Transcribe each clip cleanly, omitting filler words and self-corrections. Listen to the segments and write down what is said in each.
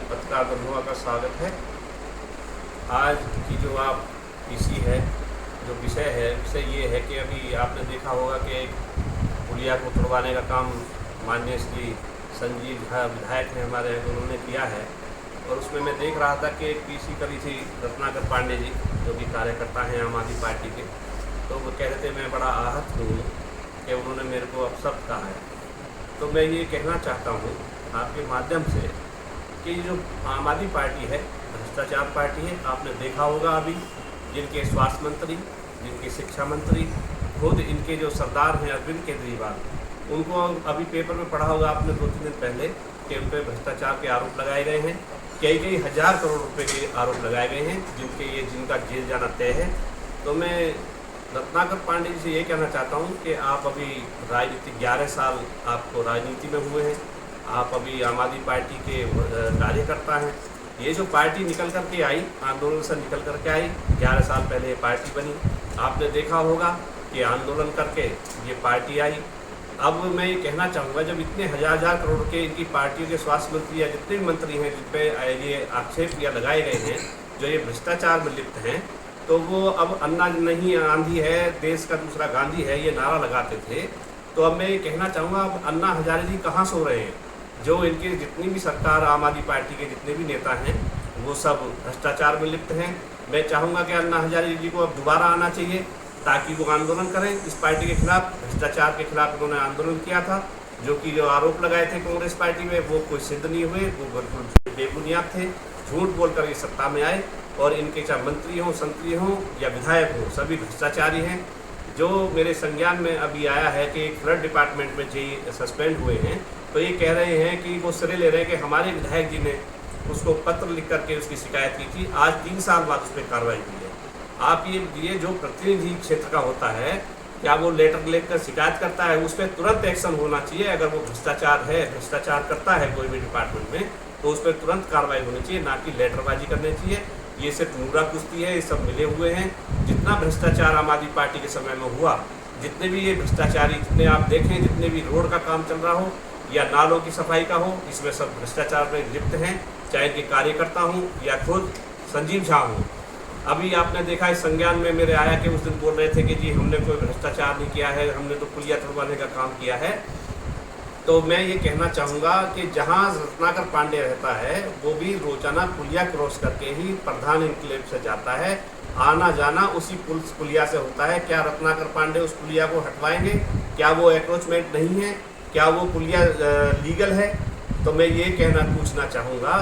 पत्रकार बंधुओं का स्वागत है। आज की जो आप पीसी है, जो विषय ये है कि अभी आपने देखा होगा कि पुलिया को तोड़वाने का काम माननीय श्री संजीव झा विधायक हैं हमारे, उन्होंने किया है। और उसमें मैं देख रहा था कि एक पीसी करी थी रत्नाकर पांडे जी, जो कि कार्यकर्ता हैं आम आदमी पार्टी के। तो वो कह रहे थे मैं बड़ा आहत हूँ कि उन्होंने मेरे को अपशब्द कहा है। तो मैं ये कहना चाहता हूँ आपके माध्यम से कि जो आम आदमी पार्टी है भ्रष्टाचार पार्टी है। आपने देखा होगा अभी जिनके स्वास्थ्य मंत्री, जिनके शिक्षा मंत्री, खुद इनके जो सरदार हैं अरविंद केजरीवाल, उनको अभी पेपर में पढ़ा होगा आपने 2-3 दिन पहले कि उन पर भ्रष्टाचार के आरोप लगाए गए हैं। कई हज़ार करोड़ रुपए के आरोप लगाए गए हैं जिनका जेल जाना तय है। तो मैं रत्नाकर पांडे जी से ये कहना चाहता हूँ कि आप अभी राजनीति 11 साल आपको राजनीति में हुए हैं, आप अभी आम आदमी पार्टी के कार्यकर्ता हैं। ये जो पार्टी निकल कर के आई, आंदोलन से निकल कर के आई, 11 साल पहले ये पार्टी बनी। आपने देखा होगा कि आंदोलन करके ये पार्टी आई। अब मैं ये कहना चाहूँगा, जब इतने हज़ार करोड़ के इनकी पार्टियों के स्वास्थ्य मंत्री या जितने भी मंत्री हैं जिन पर ये आक्षेप या लगाए गए हैं, जो ये भ्रष्टाचार में लिप्त हैं, तो वो अब अन्ना नहीं आंधी है, देश का दूसरा गांधी है, ये नारा लगाते थे। तो अब मैं ये कहना चाहूँगा, अब अन्ना हजारे जी कहाँ सो रहे हैं? जो इनके जितनी भी सरकार आम आदमी पार्टी के जितने भी नेता हैं वो सब भ्रष्टाचार में लिप्त हैं। मैं चाहूँगा कि अन्ना हजारे जी को अब दोबारा आना चाहिए ताकि वो आंदोलन करें इस पार्टी के खिलाफ। भ्रष्टाचार के खिलाफ उन्होंने आंदोलन किया था, जो आरोप लगाए थे कांग्रेस पार्टी में वो कोई सिद्ध नहीं हुए, वो बिल्कुल बेबुनियाद थे। झूठ बोलकर ये सत्ता में आए और इनके चाहे मंत्री हों, संतरी हों या विधायक हों, सभी भ्रष्टाचारी हैं। जो मेरे संज्ञान में अभी आया है कि एक फ्लड डिपार्टमेंट में जी सस्पेंड हुए हैं, तो ये कह रहे हैं कि वो सिरे ले रहे हैं कि हमारे विधायक जी ने उसको पत्र लिख करके उसकी शिकायत की थी, आज 3 साल बाद उस पर कार्रवाई की है। आप ये जो प्रतिनिधि क्षेत्र का होता है, क्या वो लेटर लिखकर शिकायत करता है, उस पर तुरंत एक्शन होना चाहिए। अगर वो भ्रष्टाचार करता है कोई भी डिपार्टमेंट में, तो उस पर तुरंत कार्रवाई होनी चाहिए, ना कि लेटरबाजी करनी चाहिए। ये सिर्फ नूरा कुश्ती है, ये सब मिले हुए हैं। जितना भ्रष्टाचार आम आदमी पार्टी के समय में हुआ, जितने भी ये भ्रष्टाचारी, जितने आप देखें, जितने भी रोड का काम चल रहा हो या नालों की सफाई का हो, इसमें सब भ्रष्टाचार में लिप्त हैं, चाहे इनके कार्यकर्ता हों या खुद संजीव झा हों। अभी आपने देखा इस संज्ञान में मेरे आया कि उस दिन बोल रहे थे कि जी हमने कोई भ्रष्टाचार नहीं किया है, हमने तो पुलिया तोड़वाने का काम किया है। तो मैं ये कहना चाहूँगा कि जहाँ रत्नाकर पांडे रहता है वो भी रोजाना पुलिया क्रॉस करके ही प्रधान इनक्लेव से जाता है। आना जाना उसी पुलिया से होता है। क्या रत्नाकर पांडे उस पुलिया को हटवाएंगे? क्या वो एंक्रोचमेंट नहीं है? क्या वो पुलिया लीगल है? तो मैं ये पूछना चाहूँगा,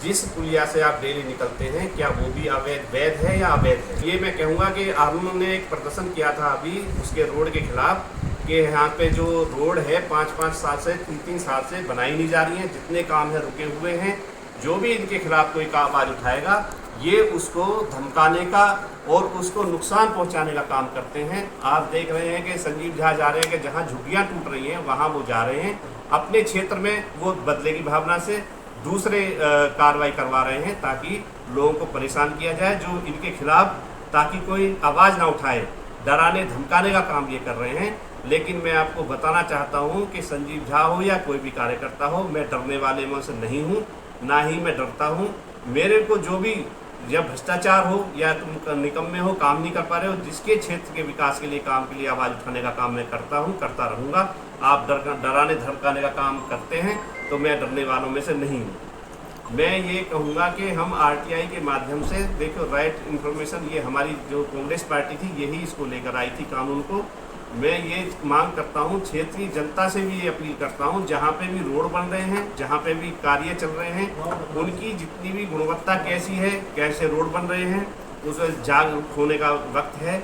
जिस पुलिया से आप डेली निकलते हैं, क्या वो भी वैध है या अवैध है? ये मैं कहूँगा कि उन्होंने एक प्रदर्शन किया था अभी उसके रोड के खिलाफ कि यहाँ पे जो रोड है 5-5 साल से, 3-3 साल से बनाई नहीं जा रही है, जितने काम है रुके हुए हैं। जो भी इनके खिलाफ कोई आवाज़ उठाएगा, ये उसको धमकाने का और उसको नुकसान पहुंचाने का काम करते हैं। आप देख रहे हैं कि संजीव झा जा रहे हैं कि जहां झुग्गियां टूट रही हैं वहां वो जा रहे हैं, अपने क्षेत्र में वो बदले की भावना से दूसरे कार्रवाई करवा रहे हैं ताकि लोगों को परेशान किया जाए, जो इनके खिलाफ ताकि कोई आवाज़ ना उठाए, डराने धमकाने का काम ये कर रहे हैं। लेकिन मैं आपको बताना चाहता हूँ कि संजीव झा हो या कोई भी कार्यकर्ता हो, मैं डरने वाले में से नहीं हूँ, ना ही मैं डरता हूँ। मेरे को जो भी या भ्रष्टाचार हो या तुम निकम्मे हो, काम नहीं कर पा रहे हो, जिसके क्षेत्र के विकास के लिए काम के लिए आवाज़ उठाने का काम मैं करता हूँ, करता रहूँगा। आप डराने धमकाने का काम करते हैं तो मैं डरने वालों में से नहीं हूँ। मैं ये कहूँगा कि हम आरटीआई के माध्यम से, देखो राइट इन्फॉर्मेशन, ये हमारी जो कांग्रेस पार्टी थी यही इसको लेकर आई थी कानून को। मैं ये मांग करता हूँ, क्षेत्रीय जनता से भी ये अपील करता हूँ, जहाँ पे भी रोड बन रहे हैं, जहाँ पे भी कार्य चल रहे हैं, उनकी जितनी भी गुणवत्ता कैसी है, कैसे रोड बन रहे हैं, उसमें जागरूक होने का वक्त है।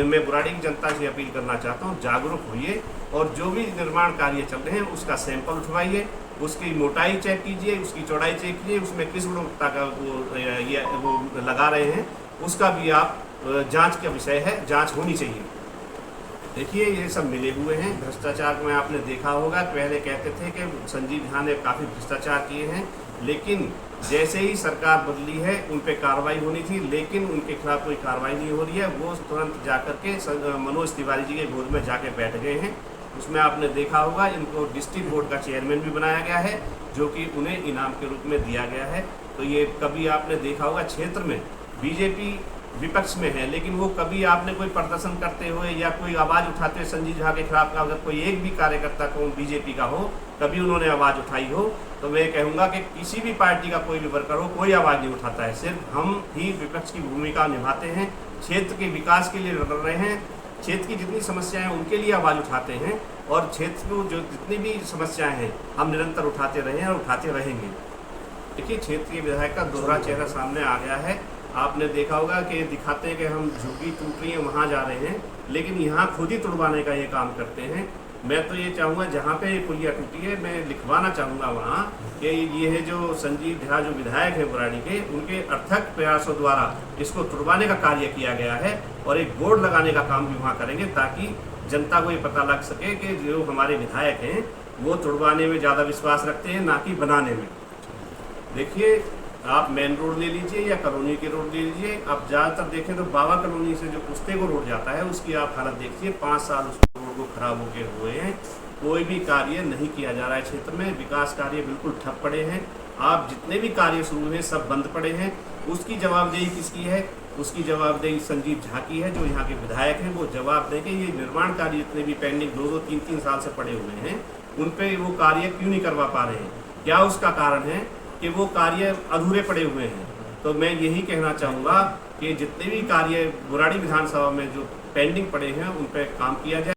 मैं बुराड़ी की जनता से अपील करना चाहता हूँ, जागरूक होइए और जो भी निर्माण कार्य चल रहे हैं उसका सैंपल उठवाइए, उसकी मोटाई चेक कीजिए, उसकी चौड़ाई चेक कीजिए, उसमें किस गुणवत्ता का वो लगा रहे हैं, उसका भी आप जाँच का विषय है, जाँच होनी चाहिए। देखिए ये सब मिले हुए हैं। भ्रष्टाचार में आपने देखा होगा, पहले कहते थे कि संजीव झा ने काफ़ी भ्रष्टाचार किए हैं, लेकिन जैसे ही सरकार बदली है उन पे कार्रवाई होनी थी, लेकिन उनके खिलाफ कोई कार्रवाई नहीं हो रही है। वो तुरंत जाकर के मनोज तिवारी जी के गोद में जाके बैठ गए हैं। उसमें आपने देखा होगा इनको डिस्ट्रिक्ट बोर्ड का चेयरमैन भी बनाया गया है जो कि उन्हें इनाम के रूप में दिया गया है। तो ये कभी आपने देखा होगा क्षेत्र में बीजेपी विपक्ष में है, लेकिन वो कभी आपने कोई प्रदर्शन करते हुए या कोई आवाज़ उठाते हुए संजीव झा के खिलाफ अगर कोई एक भी कार्यकर्ता को बीजेपी का हो, कभी उन्होंने आवाज़ उठाई हो, तो मैं कहूँगा कि किसी भी पार्टी का कोई भी वर्कर हो, कोई आवाज़ नहीं उठाता है। सिर्फ हम ही विपक्ष की भूमिका निभाते हैं, क्षेत्र के विकास के लिए लड़ रहे हैं, क्षेत्र की जितनी समस्याएं हैं उनके लिए आवाज़ उठाते हैं, और क्षेत्र को जो जितनी भी समस्याएं हैं हम निरंतर उठाते रहे हैं और उठाते रहेंगे। देखिए, क्षेत्रीय विधायक का दोहरा चेहरा सामने आ गया है। आपने देखा होगा कि दिखाते हैं कि हम झुग्गी टूट रही है वहाँ जा रहे हैं, लेकिन यहाँ खुद ही तुड़वाने का ये काम करते हैं। मैं तो ये चाहूँगा जहाँ पे ये पुलिया टूटी है, मैं लिखवाना चाहूँगा वहाँ कि ये है जो संजीव झा जो विधायक है बुराड़ी के, उनके अर्थक प्रयासों द्वारा इसको तुड़वाने का कार्य किया गया है, और एक बोर्ड लगाने का काम भी वहाँ करेंगे ताकि जनता को ये पता लग सके कि जो हमारे विधायक हैं वो तुड़वाने में ज़्यादा विश्वास रखते हैं, ना कि बनाने में। देखिए, आप मेन रोड ले लीजिए या कॉलोनी के रोड ले लीजिए, आप ज़्यादातर देखें तो बाबा कॉलोनी से जो पुस्ते को रोड जाता है उसकी आप हालत देखिए, 5 साल उस रोड को खराब होके हुए हैं, कोई भी कार्य नहीं किया जा रहा है। क्षेत्र में विकास कार्य बिल्कुल ठप पड़े हैं। आप जितने भी कार्य शुरू हैं सब बंद पड़े हैं। उसकी जवाबदेही किसकी है? उसकी जवाबदेही संजीव झा की है, जो यहाँ के विधायक हैं। वो जवाब दें कि ये निर्माण कार्य जितने भी पेंडिंग 2-2, 3-3 साल से पड़े हुए हैं, उन पर वो कार्य क्यों नहीं करवा पा रहे हैं? क्या उसका कारण है कि वो कार्य अधूरे पड़े हुए हैं? तो मैं यही कहना चाहूँगा कि जितने भी कार्य बुराड़ी विधानसभा में जो पेंडिंग पड़े हैं उन पर काम किया जाए।